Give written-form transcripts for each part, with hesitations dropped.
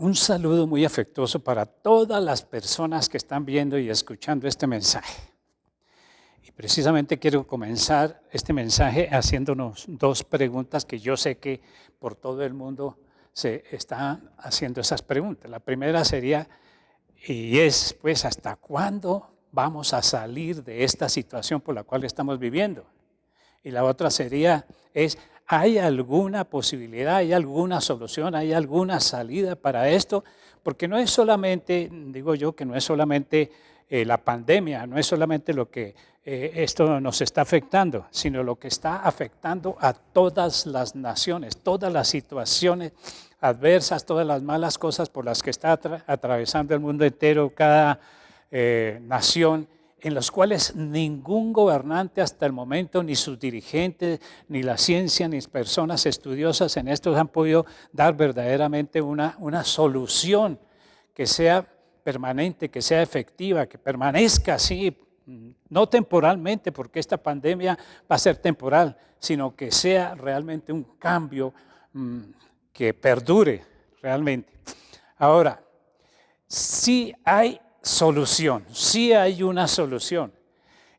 Un saludo muy afectuoso para todas las personas que están viendo y escuchando este mensaje. Y precisamente quiero comenzar este mensaje haciéndonos dos preguntas que yo sé que por todo el mundo se están haciendo esas preguntas. La primera sería, y es, pues, ¿hasta cuándo vamos a salir de esta situación por la cual estamos viviendo? Y la otra sería, ¿hay alguna posibilidad, hay alguna solución, hay alguna salida para esto? Porque no es solamente, digo yo, que no es solamente la pandemia, no es solamente lo que esto nos está afectando, sino lo que está afectando a todas las naciones, todas las situaciones adversas, todas las malas cosas por las que está atravesando el mundo entero, cada nación, en los cuales ningún gobernante hasta el momento, ni sus dirigentes, ni la ciencia, ni personas estudiosas en estos han podido dar verdaderamente una solución que sea permanente, que sea efectiva, que permanezca así, no temporalmente, porque esta pandemia va a ser temporal, sino que sea realmente un cambio que perdure realmente. Ahora, sí hay solución, sí hay una solución.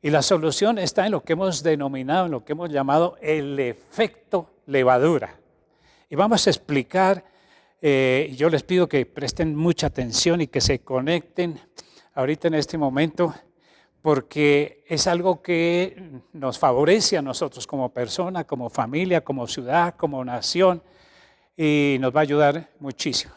Y la solución está en lo que hemos denominado, en lo que hemos llamado el efecto levadura. Y vamos a explicar, yo les pido que presten mucha atención y que se conecten ahorita en este momento, porque es algo que nos favorece a nosotros como persona, como familia, como ciudad, como nación, y nos va a ayudar muchísimo.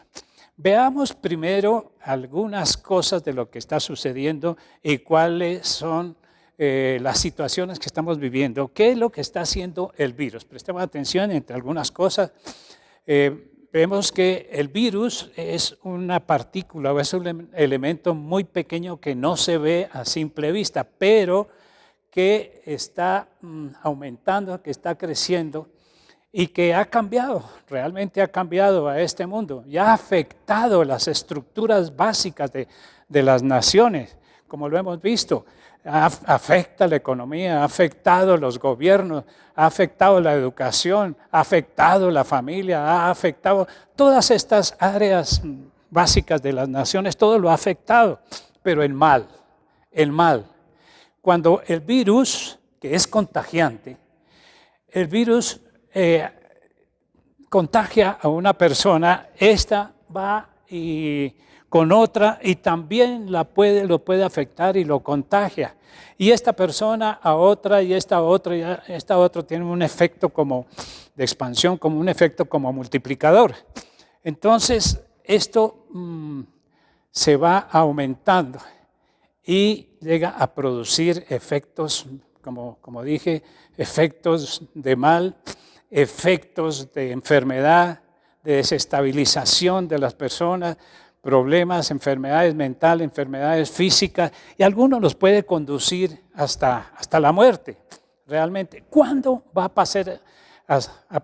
Veamos primero algunas cosas de lo que está sucediendo y cuáles son las situaciones que estamos viviendo. ¿Qué es lo que está haciendo el virus? Prestemos atención entre algunas cosas. Vemos que el virus es una partícula o es un elemento muy pequeño que no se ve a simple vista, pero que está aumentando, que está creciendo, y que ha cambiado, realmente ha cambiado a este mundo y ha afectado las estructuras básicas de las naciones, como lo hemos visto. Afecta la economía, ha afectado los gobiernos, ha afectado la educación, ha afectado la familia, ha afectado todas estas áreas básicas de las naciones, todo lo ha afectado, pero el mal. Cuando el virus, que es contagiante, el virus contagia a una persona, esta va y con otra y también lo puede afectar y lo contagia. Y esta persona a otra y esta otra tiene un efecto como de expansión, como un efecto como multiplicador. Entonces esto se va aumentando y llega a producir efectos, como dije, efectos de mal, efectos de enfermedad, de desestabilización de las personas, problemas, enfermedades mentales, enfermedades físicas, y algunos los puede conducir hasta la muerte, realmente. ¿Cuándo va a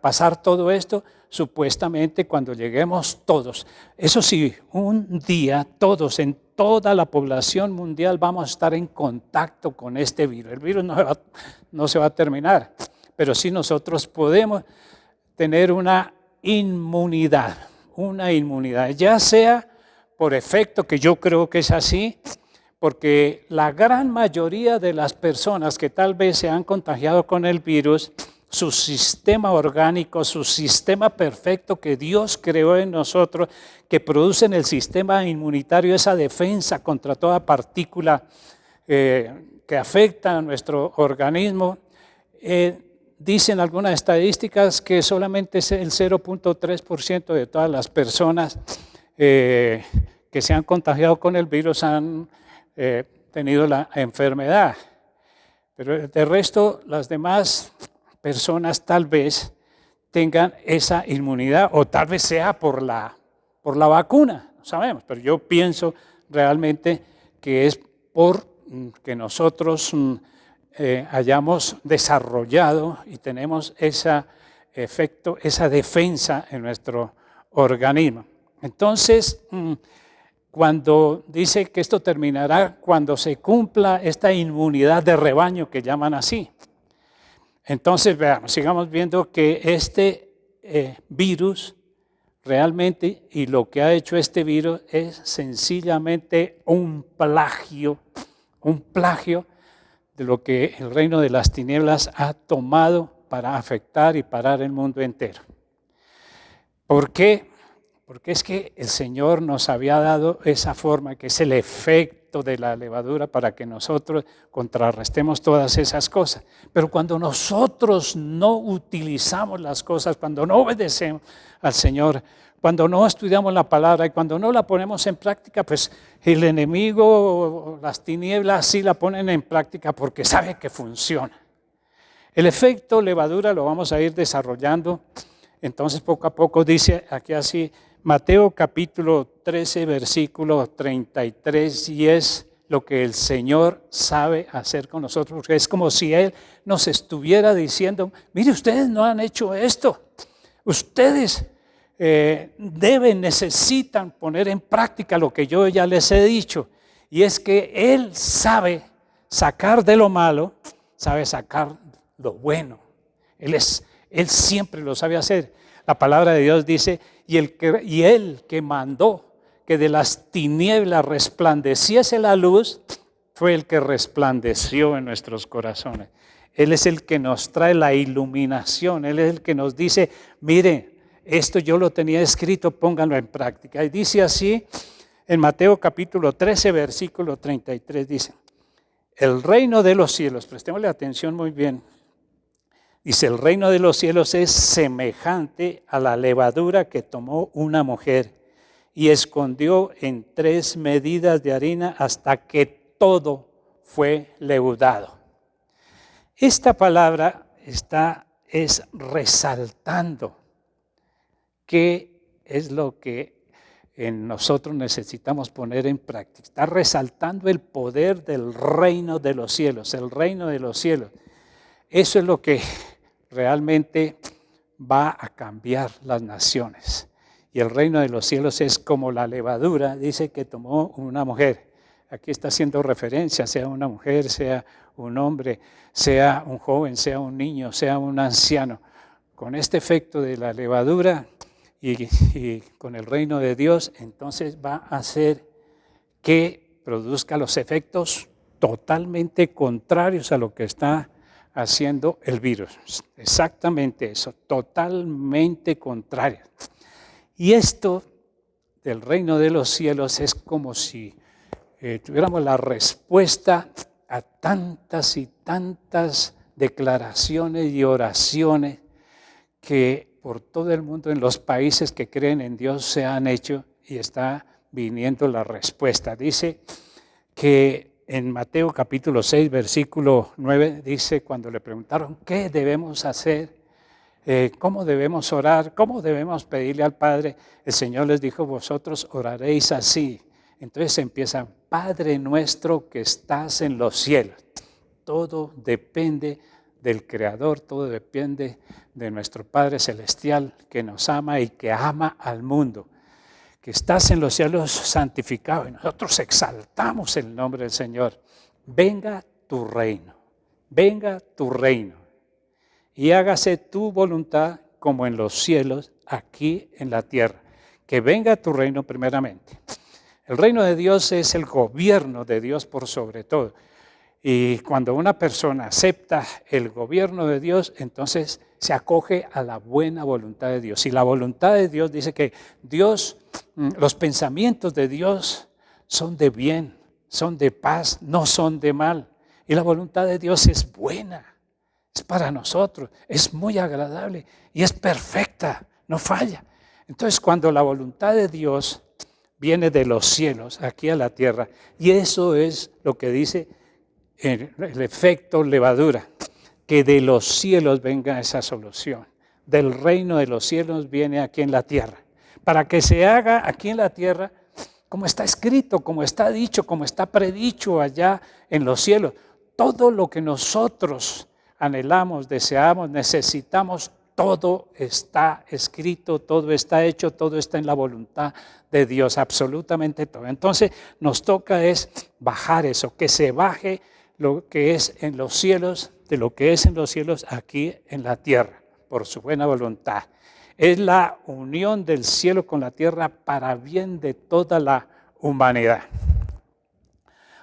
pasar todo esto? Supuestamente cuando lleguemos todos. Eso sí, un día todos, en toda la población mundial, vamos a estar en contacto con este virus. El virus no se va a terminar, pero sí nosotros podemos tener una inmunidad, ya sea por efecto, que yo creo que es así, porque la gran mayoría de las personas que tal vez se han contagiado con el virus, su sistema orgánico, su sistema perfecto que Dios creó en nosotros, que produce en el sistema inmunitario esa defensa contra toda partícula que afecta a nuestro organismo, dicen algunas estadísticas que solamente es el 0.3% de todas las personas que se han contagiado con el virus han tenido la enfermedad. Pero de resto, las demás personas tal vez tengan esa inmunidad o tal vez sea por la vacuna, no sabemos, pero yo pienso realmente que es porque nosotros hayamos desarrollado y tenemos ese efecto, esa defensa en nuestro organismo. Entonces, cuando dice que esto terminará cuando se cumpla esta inmunidad de rebaño que llaman así. Entonces, veamos, sigamos viendo que este virus realmente, y lo que ha hecho este virus es sencillamente un plagio de lo que el reino de las tinieblas ha tomado para afectar y parar el mundo entero. ¿Por qué? Porque es que el Señor nos había dado esa forma, que es el efecto de la levadura, para que nosotros contrarrestemos todas esas cosas. Pero cuando nosotros no utilizamos las cosas, cuando no obedecemos al Señor, cuando no estudiamos la palabra y cuando no la ponemos en práctica, pues el enemigo, las tinieblas sí la ponen en práctica porque sabe que funciona. El efecto levadura lo vamos a ir desarrollando. Entonces, poco a poco dice aquí así, Mateo capítulo 13, versículo 33, y es lo que el Señor sabe hacer con nosotros, porque es como si Él nos estuviera diciendo, mire, ustedes no han hecho esto, ustedes necesitan poner en práctica lo que yo ya les he dicho, y es que Él sabe sacar de lo malo, sabe sacar lo bueno. Él siempre lo sabe hacer. La palabra de Dios dice, y Él que mandó que de las tinieblas resplandeciese la luz, fue el que resplandeció en nuestros corazones. Él es el que nos trae la iluminación. Él es el que nos dice, mire, esto yo lo tenía escrito, pónganlo en práctica. Y dice así, en Mateo capítulo 13, versículo 33, dice, el reino de los cielos, prestémosle atención muy bien, dice, el reino de los cielos es semejante a la levadura que tomó una mujer y escondió en 3 medidas de harina hasta que todo fue leudado. Esta palabra es resaltando qué es lo que en nosotros necesitamos poner en práctica. Está resaltando el poder del reino de los cielos, el reino de los cielos. Eso es lo que realmente va a cambiar las naciones. Y el reino de los cielos es como la levadura, dice, que tomó una mujer. Aquí está haciendo referencia, sea una mujer, sea un hombre, sea un joven, sea un niño, sea un anciano. Con este efecto de la levadura y con el reino de Dios, entonces va a hacer que produzca los efectos totalmente contrarios a lo que está haciendo el virus. Exactamente eso, totalmente contrario. Y esto del reino de los cielos es como si tuviéramos la respuesta a tantas y tantas declaraciones y oraciones que por todo el mundo, en los países que creen en Dios, se han hecho, y está viniendo la respuesta. Dice que en Mateo capítulo 6, versículo 9, dice, cuando le preguntaron qué debemos hacer, cómo debemos orar, cómo debemos pedirle al Padre, el Señor les dijo, vosotros oraréis así. Entonces empiezan, Padre nuestro que estás en los cielos. Todo depende del Creador, todo depende de nuestro Padre Celestial que nos ama y que ama al mundo. Que estás en los cielos santificado, y nosotros exaltamos el nombre del Señor. Venga tu reino, y hágase tu voluntad como en los cielos, aquí en la tierra. Que venga tu reino primeramente. El reino de Dios es el gobierno de Dios por sobre todo. Y cuando una persona acepta el gobierno de Dios, entonces se acoge a la buena voluntad de Dios. Y la voluntad de Dios dice que Dios, los pensamientos de Dios son de bien, son de paz, no son de mal. Y la voluntad de Dios es buena, es para nosotros, es muy agradable y es perfecta, no falla. Entonces, cuando la voluntad de Dios viene de los cielos aquí a la tierra, y eso es lo que dice el efecto levadura, que de los cielos venga esa solución, del reino de los cielos viene aquí en la tierra, para que se haga aquí en la tierra como está escrito, como está dicho, como está predicho allá en los cielos. Todo lo que nosotros anhelamos, deseamos, necesitamos, todo está escrito, todo está hecho, todo está en la voluntad de Dios, absolutamente todo. Entonces nos toca es bajar eso, que se baje lo que es en los cielos, de lo que es en los cielos aquí en la tierra, por su buena voluntad. Es la unión del cielo con la tierra para bien de toda la humanidad.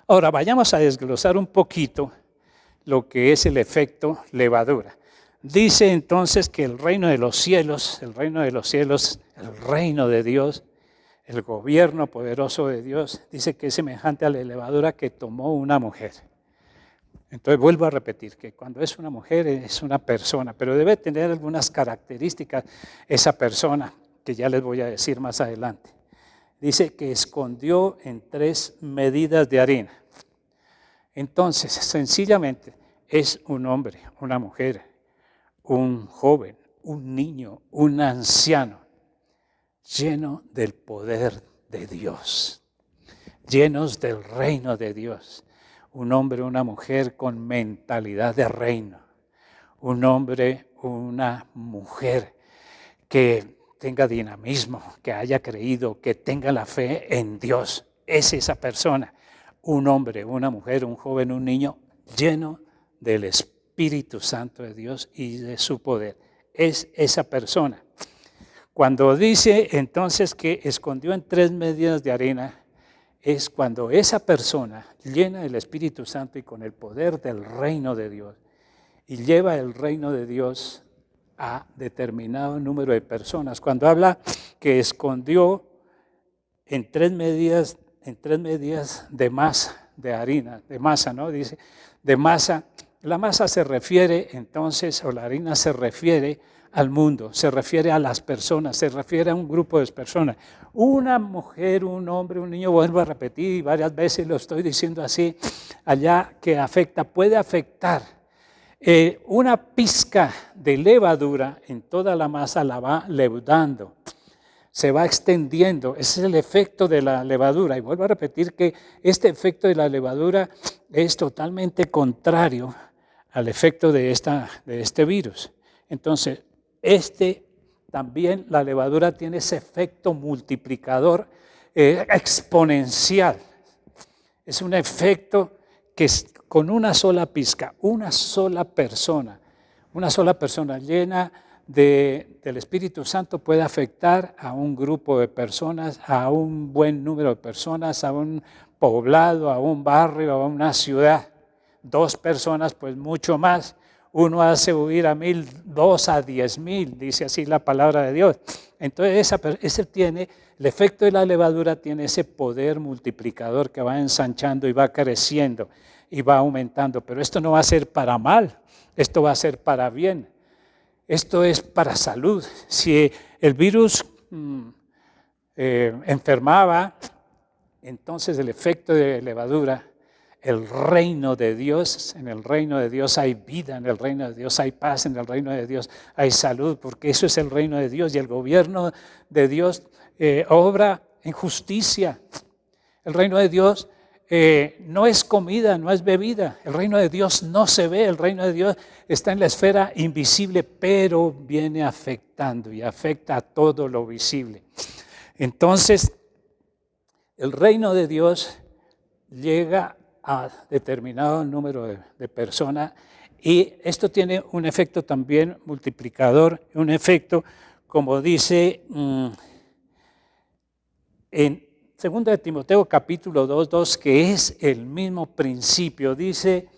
Ahora vayamos a desglosar un poquito lo que es el efecto levadura. Dice entonces que el reino de los cielos, el reino de Dios, el gobierno poderoso de Dios, dice que es semejante a la levadura que tomó una mujer. Entonces vuelvo a repetir que cuando es una mujer es una persona, pero debe tener algunas características esa persona que ya les voy a decir más adelante. Dice que escondió en 3 medidas de harina. Entonces, sencillamente, es un hombre, una mujer, un joven, un niño, un anciano, lleno del poder de Dios, llenos del reino de Dios. Un hombre, una mujer con mentalidad de reino. Un hombre, una mujer que tenga dinamismo, que haya creído, que tenga la fe en Dios. Es esa persona. Un hombre, una mujer, un joven, un niño lleno del Espíritu Santo de Dios y de su poder. Es esa persona. Cuando dice entonces que escondió en 3 medidas de harina, es cuando esa persona llena del Espíritu Santo y con el poder del reino de Dios y lleva el reino de Dios a determinado número de personas. Cuando habla que escondió en 3 medidas de masa, de harina, de masa, ¿no? Dice, de masa. La masa se refiere entonces, o la harina se refiere al mundo, se refiere a las personas, se refiere a un grupo de personas. Una mujer, un hombre, un niño, vuelvo a repetir y varias veces lo estoy diciendo así, allá que afecta, puede afectar. Una pizca de levadura en toda la masa la va leudando, se va extendiendo. Ese es el efecto de la levadura. Y vuelvo a repetir que este efecto de la levadura es totalmente contrario al efecto de este virus. Entonces, también la levadura tiene ese efecto multiplicador exponencial. Es un efecto que con una sola pizca, una sola persona llena del Espíritu Santo puede afectar a un grupo de personas, a un buen número de personas, a un poblado, a un barrio, a una ciudad. 2 personas, pues mucho más. Uno hace huir a 1000, 2 a 10,000, dice así la palabra de Dios. Entonces el efecto de la levadura tiene ese poder multiplicador que va ensanchando y va creciendo y va aumentando. Pero esto no va a ser para mal, esto va a ser para bien. Esto es para salud. Si el virus enfermaba, entonces el efecto de levadura, el reino de Dios, en el reino de Dios hay vida, en el reino de Dios hay paz, en el reino de Dios hay salud, porque eso es el reino de Dios y el gobierno de Dios obra en justicia. El reino de Dios no es comida, no es bebida. El reino de Dios no se ve, el reino de Dios está en la esfera invisible, pero viene afectando y afecta a todo lo visible. Entonces, el reino de Dios llega a determinado número de personas y esto tiene un efecto también multiplicador, un efecto, como dice en 2 de Timoteo capítulo 2, que es el mismo principio. Dice,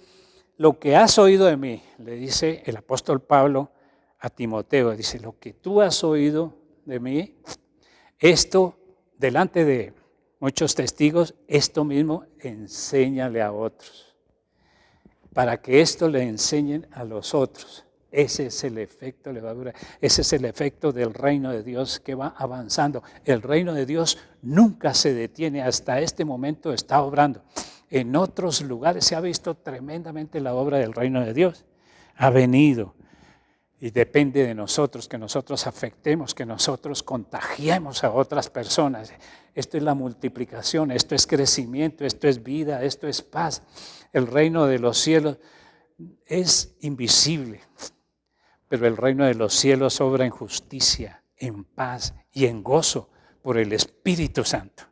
lo que has oído de mí, le dice el apóstol Pablo a Timoteo, dice, lo que tú has oído de mí, esto delante de muchos testigos, esto mismo enséñale a otros, para que esto le enseñen a los otros. Ese es el efecto levadura, ese es el efecto del reino de Dios que va avanzando. El reino de Dios nunca se detiene, hasta este momento está obrando. En otros lugares se ha visto tremendamente la obra del reino de Dios. Ha venido y depende de nosotros, que nosotros afectemos, que nosotros contagiemos a otras personas. Esto es la multiplicación, esto es crecimiento, esto es vida, esto es paz. El reino de los cielos es invisible, pero el reino de los cielos obra en justicia, en paz y en gozo por el Espíritu Santo.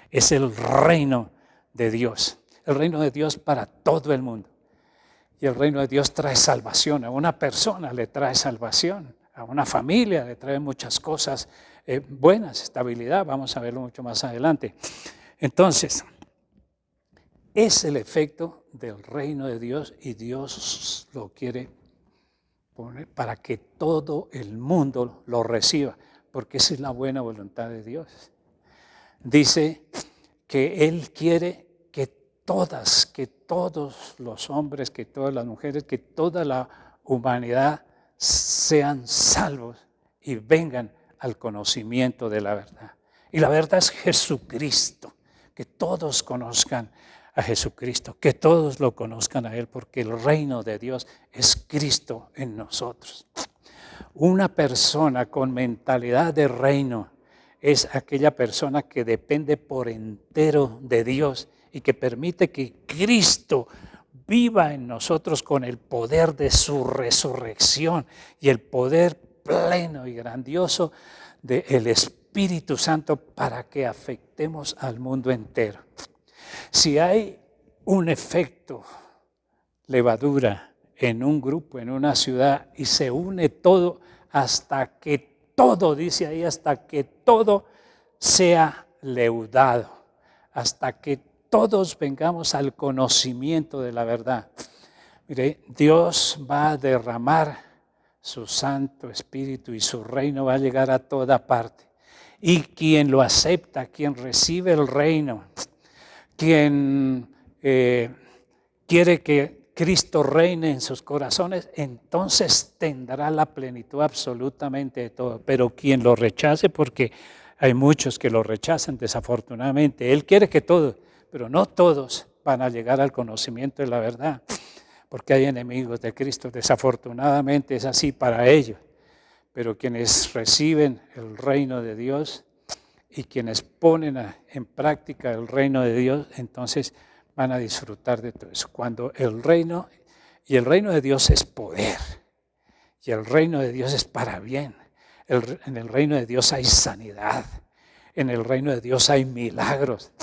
Es el reino de Dios para todo el mundo. Y el reino de Dios trae salvación, a una persona le trae salvación, a una familia, le trae muchas cosas buenas, estabilidad, vamos a verlo mucho más adelante. Entonces, es el efecto del reino de Dios y Dios lo quiere poner para que todo el mundo lo reciba, porque esa es la buena voluntad de Dios. Dice que Él quiere que todos los hombres, que todas las mujeres, que toda la humanidad sean salvos y vengan al conocimiento de la verdad. Y la verdad es Jesucristo, que todos conozcan a Jesucristo, que todos lo conozcan a Él, porque el reino de Dios es Cristo en nosotros. Una persona con mentalidad de reino es aquella persona que depende por entero de Dios y que permite que Cristo viva en nosotros con el poder de su resurrección y el poder pleno y grandioso del Espíritu Santo para que afectemos al mundo entero. Si hay un efecto levadura en un grupo, en una ciudad, y se une todo hasta que todo, dice ahí, hasta que todo sea leudado, hasta que todos vengamos al conocimiento de la verdad. Mire, Dios va a derramar su Santo Espíritu y su reino va a llegar a toda parte. Y quien lo acepta, quien recibe el reino, quien quiere que Cristo reine en sus corazones, entonces tendrá la plenitud absolutamente de todo. Pero quien lo rechace, porque hay muchos que lo rechazan desafortunadamente, Él quiere que todos, pero no todos van a llegar al conocimiento de la verdad, porque hay enemigos de Cristo, desafortunadamente es así para ellos. Pero quienes reciben el reino de Dios y quienes ponen en práctica el reino de Dios, entonces van a disfrutar de todo eso. Cuando el reino de Dios es poder, y el reino de Dios es para bien. En el reino de Dios hay sanidad, en el reino de Dios hay milagros,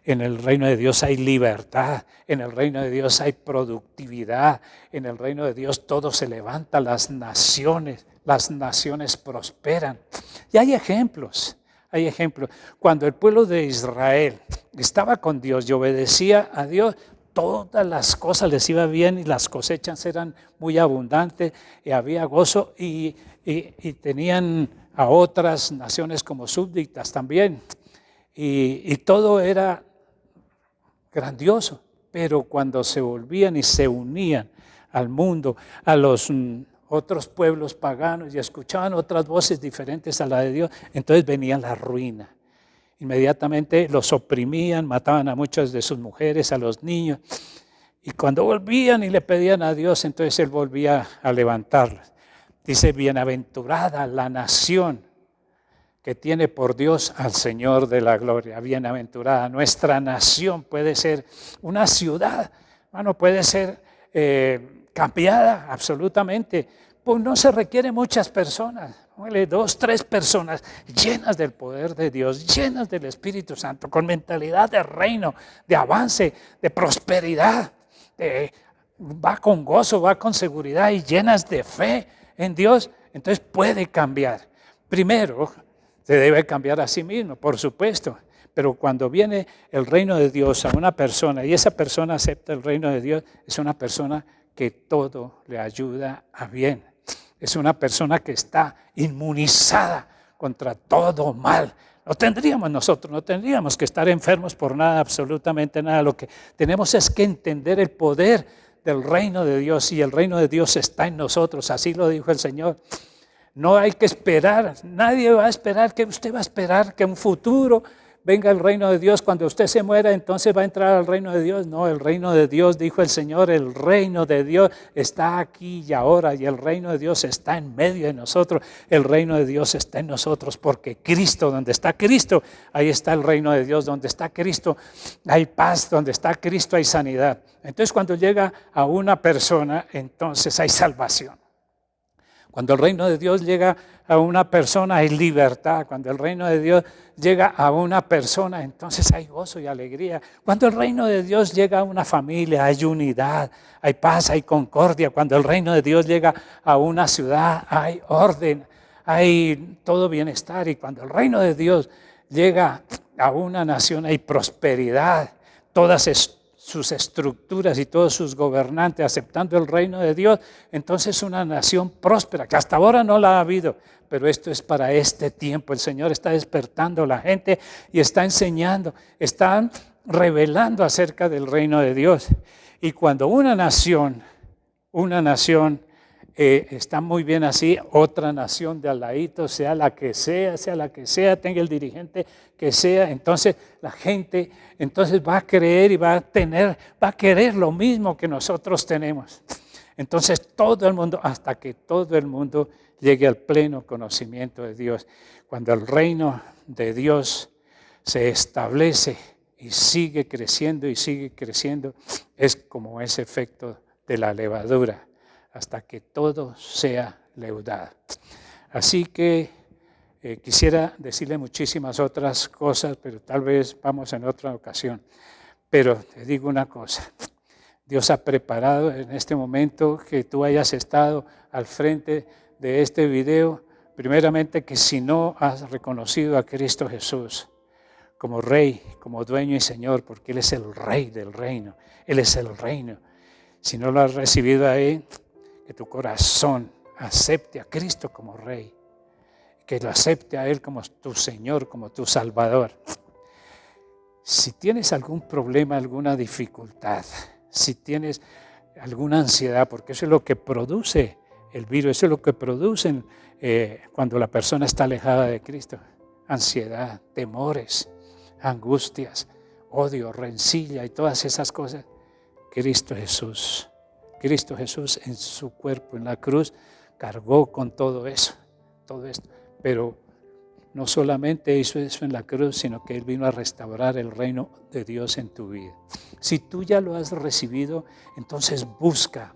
en el reino de Dios hay libertad, en el reino de Dios hay productividad, en el reino de Dios todo se levanta, las naciones prosperan. Y hay ejemplos. Cuando el pueblo de Israel estaba con Dios y obedecía a Dios, todas las cosas les iba bien y las cosechas eran muy abundantes y había gozo y tenían a otras naciones como súbditas también. Y todo era grandioso, pero cuando se volvían y se unían al mundo, a los otros pueblos paganos y escuchaban otras voces diferentes a la de Dios, entonces venía la ruina. Inmediatamente los oprimían, mataban a muchas de sus mujeres, a los niños. Y cuando volvían y le pedían a Dios, entonces Él volvía a levantarlos. Dice, bienaventurada la nación que tiene por Dios al Señor de la gloria. Bienaventurada. Nuestra nación puede ser una ciudad, bueno, puede ser cambiada absolutamente. Pues no se requieren muchas personas, 2, 3 personas llenas del poder de Dios, llenas del Espíritu Santo, con mentalidad de reino, de avance, de prosperidad. Va con gozo, va con seguridad y llenas de fe en Dios. Entonces puede cambiar. Primero, se debe cambiar a sí mismo, por supuesto. Pero cuando viene el reino de Dios a una persona y esa persona acepta el reino de Dios, es una persona que todo le ayuda a bien. Es una persona que está inmunizada contra todo mal. No tendríamos que estar enfermos por nada, absolutamente nada. Lo que tenemos es que entender el poder del reino de Dios y el reino de Dios está en nosotros. Así lo dijo el Señor. No hay que esperar, nadie va a esperar, que usted va a esperar que en un futuro venga el reino de Dios. Cuando usted se muera, entonces va a entrar al reino de Dios. No, el reino de Dios, dijo el Señor, el reino de Dios está aquí y ahora, y el reino de Dios está en medio de nosotros. El reino de Dios está en nosotros porque Cristo, donde está Cristo, ahí está el reino de Dios. Donde está Cristo hay paz, donde está Cristo hay sanidad. Entonces cuando llega a una persona, entonces hay salvación. Cuando el reino de Dios llega a una persona hay libertad. Cuando el reino de Dios llega a una persona, entonces hay gozo y alegría. Cuando el reino de Dios llega a una familia, hay unidad, hay paz, hay concordia. Cuando el reino de Dios llega a una ciudad, hay orden, hay todo bienestar. Y cuando el reino de Dios llega a una nación, hay prosperidad. Todas sus estructuras y todos sus gobernantes aceptando el reino de Dios, entonces una nación próspera, que hasta ahora no la ha habido, pero esto es para este tiempo. El Señor está despertando a la gente y está enseñando, están revelando acerca del reino de Dios. Y cuando una nación está muy bien así, otra nación de al ladito, sea la que sea, tenga el dirigente que sea, entonces la gente entonces va a creer y va a querer lo mismo que nosotros tenemos. Entonces todo el mundo, hasta que todo el mundo llegue al pleno conocimiento de Dios. Cuando el reino de Dios se establece y sigue creciendo, es como ese efecto de la levadura, hasta que todo sea leudado. Así que quisiera decirle muchísimas otras cosas, pero tal vez vamos en otra ocasión. Pero te digo una cosa, Dios ha preparado en este momento que tú hayas estado al frente de este video, primeramente que si no has reconocido a Cristo Jesús como Rey, como Dueño y Señor, porque Él es el Rey del reino, Él es el reino. Si no lo has recibido a Él, que tu corazón acepte a Cristo como Rey, que lo acepte a Él como tu Señor, como tu Salvador. Si tienes algún problema, alguna dificultad, si tienes alguna ansiedad, porque eso es lo que produce el virus, eso es lo que producen cuando la persona está alejada de Cristo. Ansiedad, temores, angustias, odio, rencilla y todas esas cosas. Cristo Jesús en su cuerpo, en la cruz, cargó con todo eso, todo esto. Pero no solamente hizo eso en la cruz, sino que Él vino a restaurar el reino de Dios en tu vida. Si tú ya lo has recibido, entonces busca,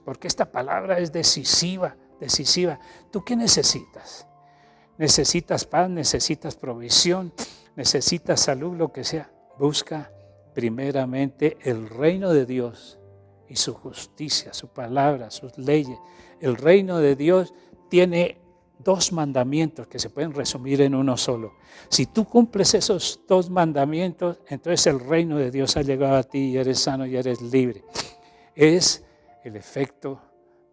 porque esta palabra es decisiva. ¿Tú qué necesitas? ¿Necesitas paz? ¿Necesitas provisión? ¿Necesitas salud? Lo que sea. Busca primeramente el reino de Dios y su justicia, su palabra, sus leyes. El reino de Dios tiene 2 mandamientos que se pueden resumir en uno solo. Si tú cumples esos 2 mandamientos, entonces el reino de Dios ha llegado a ti y eres sano y eres libre. Es el efecto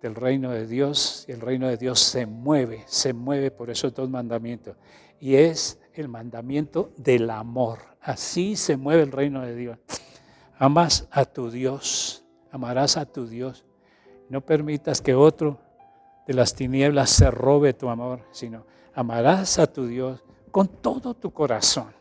del reino de Dios, y el reino de Dios se mueve por esos 2 mandamientos. Y es el mandamiento del amor. Así se mueve el reino de Dios. Amas a tu Dios, amarás a tu Dios. No permitas que otro de las tinieblas se robe tu amor, sino amarás a tu Dios con todo tu corazón,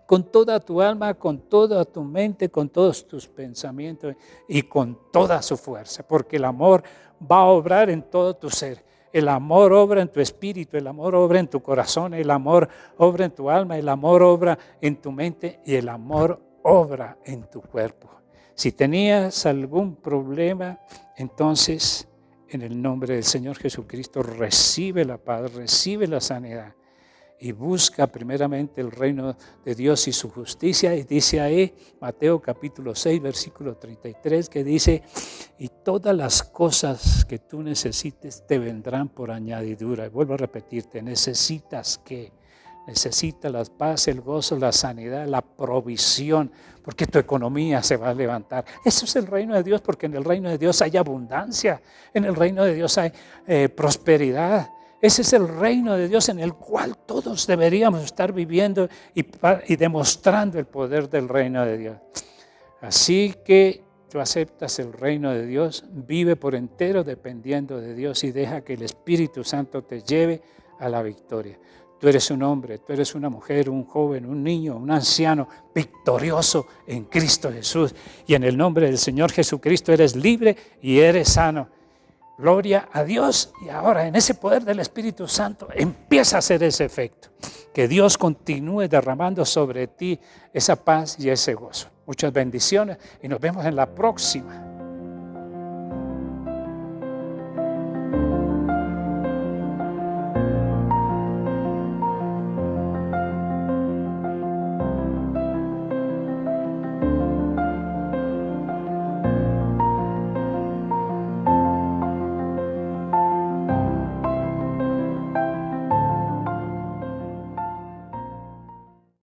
con toda tu alma, con toda tu mente, con todos tus pensamientos y con toda su fuerza, porque el amor va a obrar en todo tu ser. El amor obra en tu espíritu, el amor obra en tu corazón, el amor obra en tu alma, el amor obra en tu mente y el amor obra en tu cuerpo. Si tenías algún problema, entonces en el nombre del Señor Jesucristo recibe la paz, recibe la sanidad y busca primeramente el reino de Dios y su justicia. Y dice ahí Mateo capítulo 6 versículo 33 que dice: y todas las cosas que tú necesites te vendrán por añadidura. Y vuelvo a repetirte, necesitas la paz, el gozo, la sanidad, la provisión, porque tu economía se va a levantar. Eso es el reino de Dios, porque en el reino de Dios hay abundancia, en el reino de Dios hay prosperidad. Ese es el reino de Dios en el cual todos deberíamos estar viviendo y demostrando el poder del reino de Dios. Así que tú aceptas el reino de Dios, vive por entero dependiendo de Dios y deja que el Espíritu Santo te lleve a la victoria. Tú eres un hombre, tú eres una mujer, un joven, un niño, un anciano victorioso en Cristo Jesús. Y en el nombre del Señor Jesucristo eres libre y eres sano. Gloria a Dios. Y ahora en ese poder del Espíritu Santo empieza a hacer ese efecto. Que Dios continúe derramando sobre ti esa paz y ese gozo. Muchas bendiciones y nos vemos en la próxima.